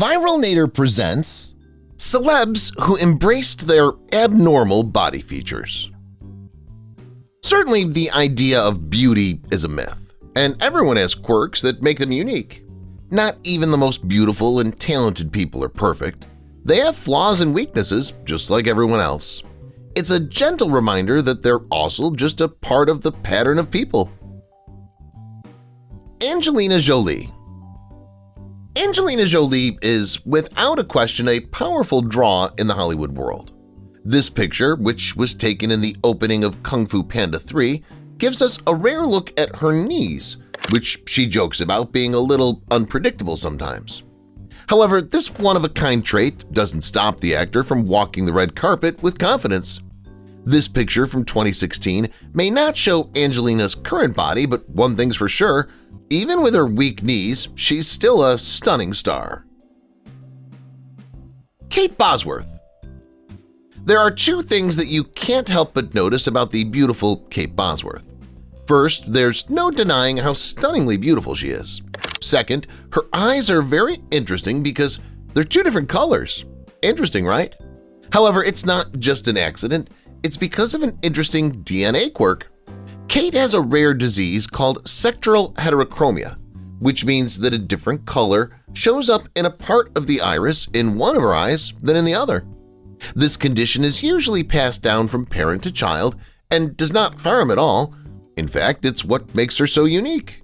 Viralnater presents Celebs who embraced their abnormal body features. Certainly, the idea of beauty is a myth, and everyone has quirks that make them unique. Not even the most beautiful and talented people are perfect. They have flaws and weaknesses just like everyone else. It's a gentle reminder that they're also just a part of the pattern of people. Angelina Jolie. Angelina Jolie is, without a question, a powerful draw in the Hollywood world. This picture, which was taken in the opening of Kung Fu Panda 3, gives us a rare look at her knees, which she jokes about being a little unpredictable sometimes. However, this one-of-a-kind trait doesn't stop the actor from walking the red carpet with confidence. This picture from 2016 may not show Angelina's current body, but one thing's for sure, even with her weak knees, she's still a stunning star. Kate Bosworth. There are two things that you can't help but notice about the beautiful Kate Bosworth. First, there's no denying how stunningly beautiful she is. Second, her eyes are very interesting because they're two different colors. Interesting, right? However, it's not just an accident. It's because of an interesting DNA quirk. Kate has a rare disease called sectoral heterochromia, which means that a different color shows up in a part of the iris in one of her eyes than in the other. This condition is usually passed down from parent to child and does not harm at all. In fact, it's what makes her so unique.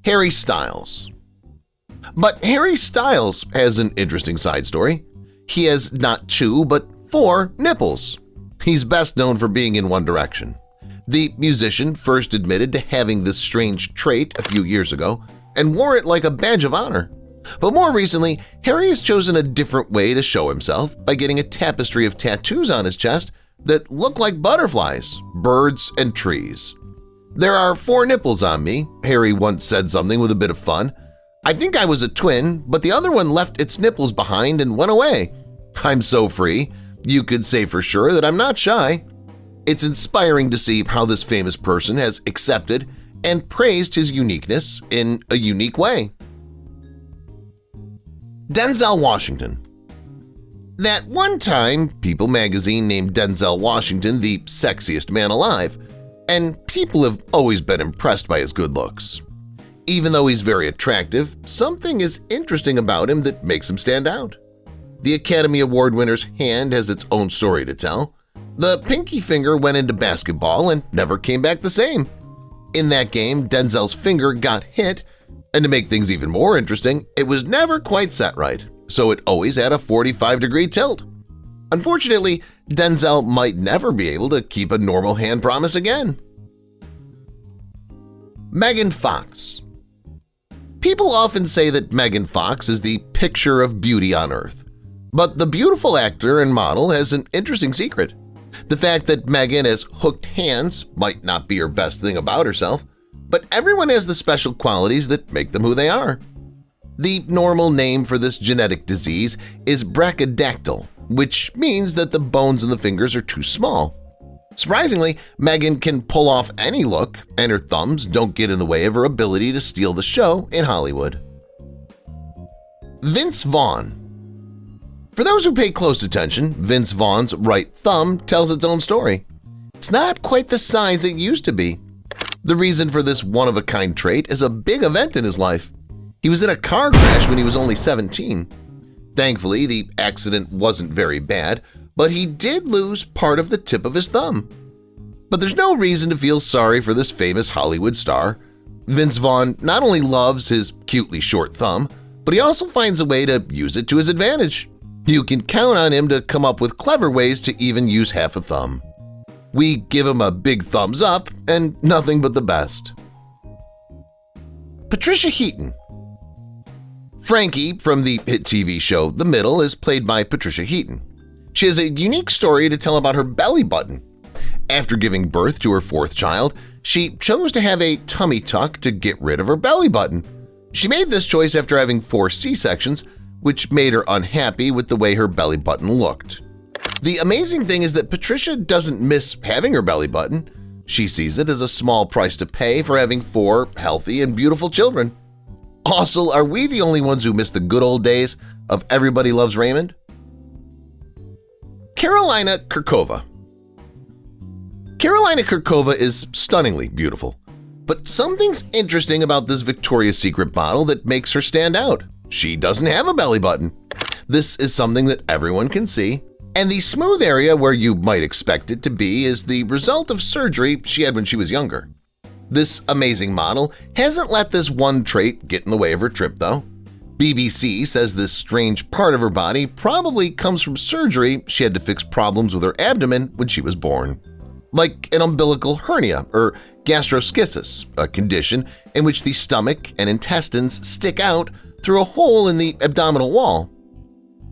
Harry Styles. But Harry Styles has an interesting side story. He has not 2, but 4 nipples. He's best known for being in One Direction. The musician first admitted to having this strange trait a few years ago and wore it like a badge of honor. But more recently, Harry has chosen a different way to show himself by getting a tapestry of tattoos on his chest that look like butterflies, birds, and trees. "There are 4 nipples on me," Harry once said something with a bit of fun. "I think I was a twin, but the other one left its nipples behind and went away. I'm so free. You could say for sure that I'm not shy." It's inspiring to see how this famous person has accepted and praised his uniqueness in a unique way. Denzel Washington. That one time, People magazine named Denzel Washington the sexiest man alive, and people have always been impressed by his good looks. Even though he's very attractive, something is interesting about him that makes him stand out. The Academy Award winner's hand has its own story to tell. The pinky finger went into basketball and never came back the same. In that game, Denzel's finger got hit, and to make things even more interesting, it was never quite set right, so it always had a 45-degree tilt. Unfortunately, Denzel might never be able to keep a normal hand promise again. Megan Fox. People often say that Megan Fox is the picture of beauty on earth. But the beautiful actor and model has an interesting secret. The fact that Megan has hooked hands might not be her best thing about herself, but everyone has the special qualities that make them who they are. The normal name for this genetic disease is brachydactyl, which means that the bones in the fingers are too small. Surprisingly, Megan can pull off any look, and her thumbs don't get in the way of her ability to steal the show in Hollywood. Vince Vaughn. For those who pay close attention, Vince Vaughn's right thumb tells its own story. It's not quite the size it used to be. The reason for this one-of-a-kind trait is a big event in his life. He was in a car crash when he was only 17. Thankfully, the accident wasn't very bad, but he did lose part of the tip of his thumb. But there's no reason to feel sorry for this famous Hollywood star. Vince Vaughn not only loves his cutely short thumb, but he also finds a way to use it to his advantage. You can count on him to come up with clever ways to even use half a thumb. We give him a big thumbs up and nothing but the best. Patricia Heaton. Frankie from the hit TV show The Middle is played by Patricia Heaton. She has a unique story to tell about her belly button. After giving birth to her 4th child, she chose to have a tummy tuck to get rid of her belly button. She made this choice after having 4 C-sections, which made her unhappy with the way her belly button looked. The amazing thing is that Patricia doesn't miss having her belly button. She sees it as a small price to pay for having 4 healthy and beautiful children. Also, are we the only ones who miss the good old days of Everybody Loves Raymond? Karolina Kurkova. Karolina Kurkova is stunningly beautiful, but something's interesting about this Victoria's Secret model that makes her stand out. She doesn't have a belly button. This is something that everyone can see, and the smooth area where you might expect it to be is the result of surgery she had when she was younger. This amazing model hasn't let this one trait get in the way of her trip, though. BBC says this strange part of her body probably comes from surgery she had to fix problems with her abdomen when she was born, like an umbilical hernia or gastroschisis, a condition in which the stomach and intestines stick out through a hole in the abdominal wall.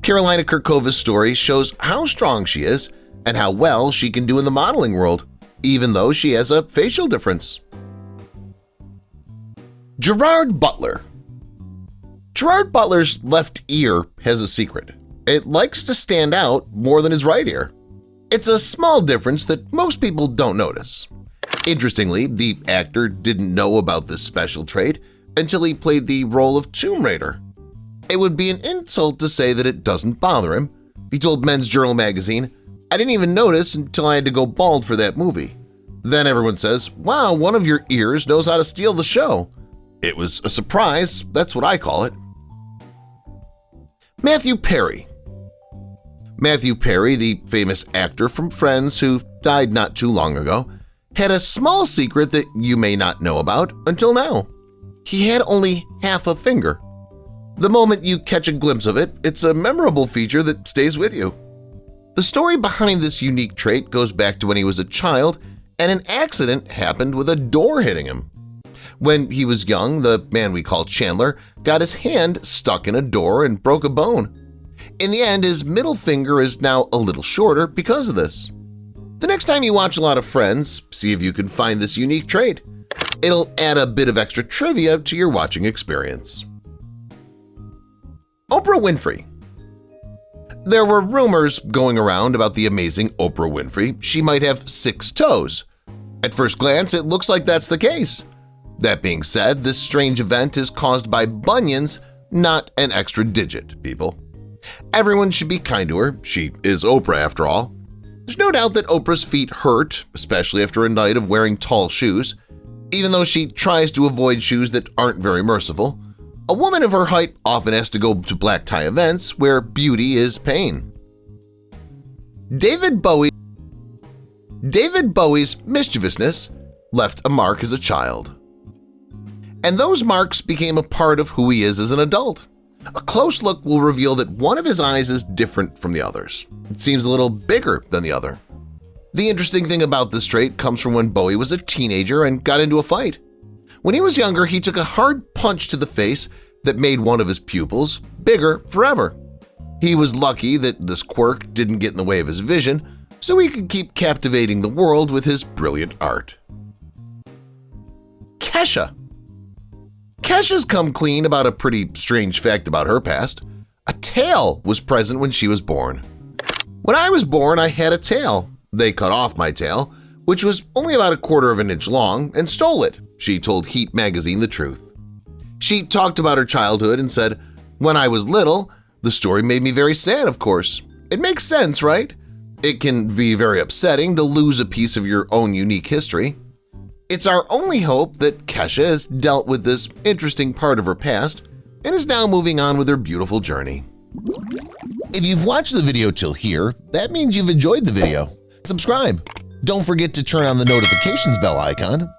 Karolina Kurkova's story shows how strong she is and how well she can do in the modeling world, even though she has a facial difference. Gerard Butler. Gerard Butler's left ear has a secret. It likes to stand out more than his right ear. It's a small difference that most people don't notice. Interestingly, the actor didn't know about this special trait until he played the role of Tomb Raider. It would be an insult to say that it doesn't bother him. He told Men's Journal magazine, "I didn't even notice until I had to go bald for that movie." Then everyone says, "Wow, one of your ears knows how to steal the show." It was a surprise, that's what I call it. Matthew Perry. Matthew Perry, the famous actor from Friends who died not too long ago, had a small secret that you may not know about until now. He had only half a finger. The moment you catch a glimpse of it, it's a memorable feature that stays with you. The story behind this unique trait goes back to when he was a child and an accident happened with a door hitting him. When he was young, the man we call Chandler got his hand stuck in a door and broke a bone. In the end, his middle finger is now a little shorter because of this. The next time you watch a lot of Friends, see if you can find this unique trait. It'll add a bit of extra trivia to your watching experience. Oprah Winfrey. There were rumors going around about the amazing Oprah Winfrey. She might have 6 toes. At first glance, it looks like that's the case. That being said, this strange event is caused by bunions, not an extra digit, people. Everyone should be kind to her. She is Oprah after all. There's no doubt that Oprah's feet hurt, especially after a night of wearing tall shoes. Even though she tries to avoid shoes that aren't very merciful, a woman of her height often has to go to black tie events where beauty is pain. David Bowie's mischievousness left a mark as a child. And those marks became a part of who he is as an adult. A close look will reveal that one of his eyes is different from the others. It seems a little bigger than the other. The interesting thing about this trait comes from when Bowie was a teenager and got into a fight. When he was younger, he took a hard punch to the face that made one of his pupils bigger forever. He was lucky that this quirk didn't get in the way of his vision, so he could keep captivating the world with his brilliant art. Kesha. Kesha's come clean about a pretty strange fact about her past. A tail was present when she was born. When I was born, I had a tail. They cut off my tail, which was only about 1/4 of an inch long, and stole it. She told Heat magazine the truth. She talked about her childhood and said, "When I was little, the story made me very sad, of course. It makes sense, right? It can be very upsetting to lose a piece of your own unique history. It's our only hope that Kesha has dealt with this interesting part of her past and is now moving on with her beautiful journey." If you've watched the video till here, that means you've enjoyed the video. Subscribe. Don't forget to turn on the notifications bell icon